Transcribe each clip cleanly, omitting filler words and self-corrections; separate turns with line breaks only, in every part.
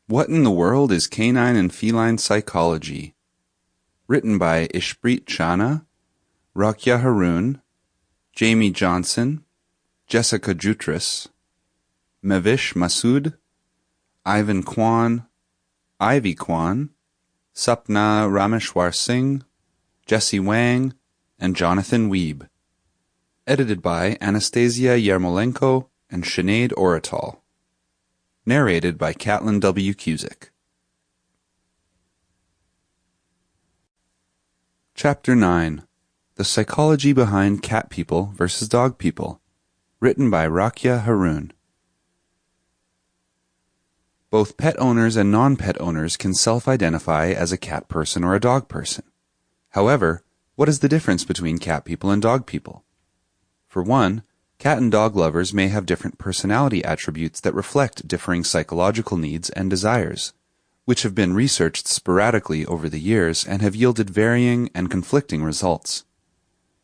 What in the World is Canine and Feline Psychology? Written by Ishpreet Chana, Rakya Haroon, Jamie Johnson, Jessica Jutras, Mavish Masood, Ivan Kwan, Ivy Kwan, Sapna Rameshwar Singh, Jesse Wang, and Jonathan Weeb. Edited by Anastasia Yermolenko and Sinead Oratal. Narrated by Catlin W. Kuzyk. Chapter 9. The Psychology Behind Cat People versus Dog People. Written by Rakya Haroon. Both pet owners and non-pet owners can self-identify as a cat person or a dog person. However, what is the difference between cat people and dog people? For one, cat and dog lovers may have different personality attributes that reflect differing psychological needs and desires, which have been researched sporadically over the years and have yielded varying and conflicting results.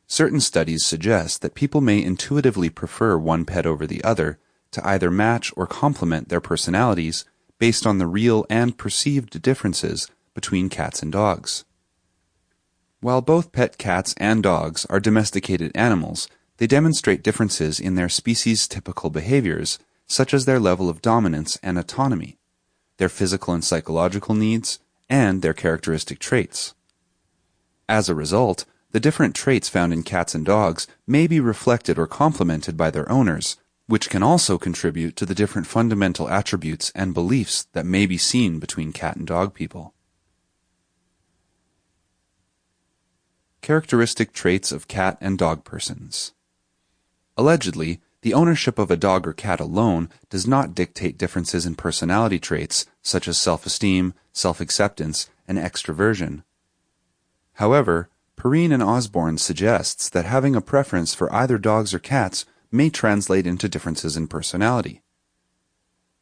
Certain studies suggest that people may intuitively prefer one pet over the other to either match or complement their personalities based on the real and perceived differences between cats and dogs. While both pet cats and dogs are domesticated animals, they demonstrate differences in their species-typical behaviors, such as their level of dominance and autonomy, their physical and psychological needs, and their characteristic traits. As a result, the different traits found in cats and dogs may be reflected or complemented by their owners, which can also contribute to the different fundamental attributes and beliefs that may be seen between cat and dog people. Characteristic traits of cat and dog persons. Allegedly, the ownership of a dog or cat alone does not dictate differences in personality traits such as self-esteem, self-acceptance, and extroversion. However, Perrine and Osborne suggests that having a preference for either dogs or cats may translate into differences in personality.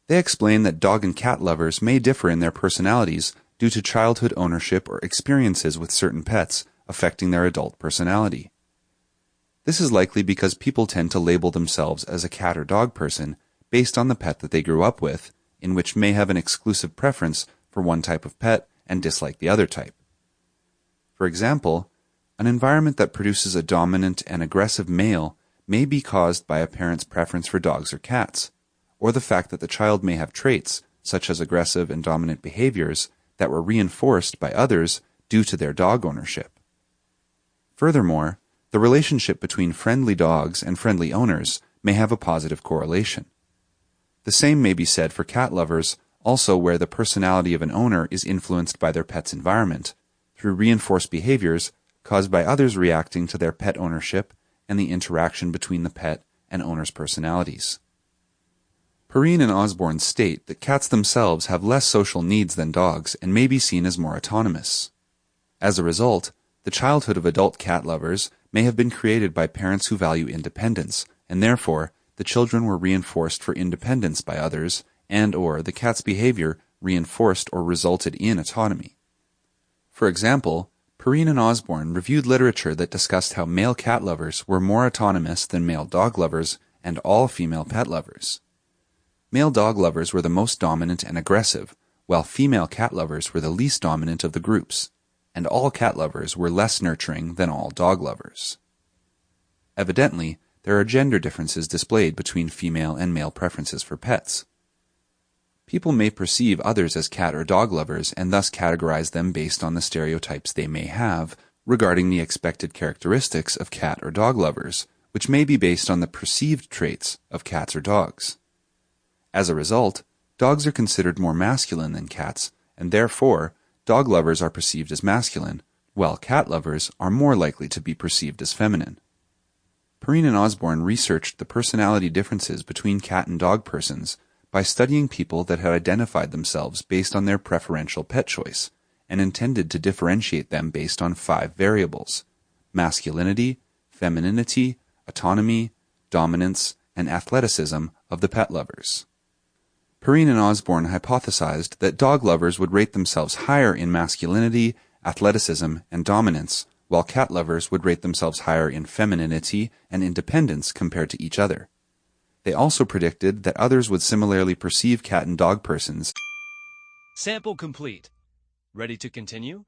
They explain that dog and cat lovers may differ in their personalities due to childhood ownership or experiences with certain pets affecting their adult personality. This is likely because people tend to label themselves as a cat or dog person based on the pet that they grew up with, in which may have an exclusive preference for one type of pet and dislike the other type. For example, an environment that produces a dominant and aggressive male may be caused by a parent's preference for dogs or cats, or the fact that the child may have traits, such as aggressive and dominant behaviors, that were reinforced by others due to their dog ownership. Furthermore, the relationship between friendly dogs and friendly owners may have a positive correlation. The same may be said for cat lovers, also where the personality of an owner is influenced by their pet's environment, through reinforced behaviors caused by others reacting to their pet ownership and the interaction between the pet and owner's personalities. Perrine and Osborne state that cats themselves have less social needs than dogs and may be seen as more autonomous. As a result, the childhood of adult cat lovers may have been created by parents who value independence, and therefore the children were reinforced for independence by others, and/or the cat's behavior reinforced or resulted in autonomy. For example, Perrine and Osborne reviewed literature that discussed how male cat lovers were more autonomous than male dog lovers and all female pet lovers. Male dog lovers were the most dominant and aggressive, while female cat lovers were the least dominant of the groups, and all cat lovers were less nurturing than all dog lovers. Evidently, there are gender differences displayed between female and male preferences for pets. People may perceive others as cat or dog lovers and thus categorize them based on the stereotypes they may have regarding the expected characteristics of cat or dog lovers, which may be based on the perceived traits of cats or dogs. As a result, dogs are considered more masculine than cats, and therefore, dog lovers are perceived as masculine, while cat lovers are more likely to be perceived as feminine. Perrine and Osborne researched the personality differences between cat and dog persons by studying people that had identified themselves based on their preferential pet choice, and intended to differentiate them based on 5 variables: masculinity, femininity, autonomy, dominance, and athleticism of the pet lovers. Perrine and Osborne hypothesized that dog lovers would rate themselves higher in masculinity, athleticism, and dominance, while cat lovers would rate themselves higher in femininity and independence compared to each other. They also predicted that others would similarly perceive cat and dog persons
Sample complete. Ready to continue?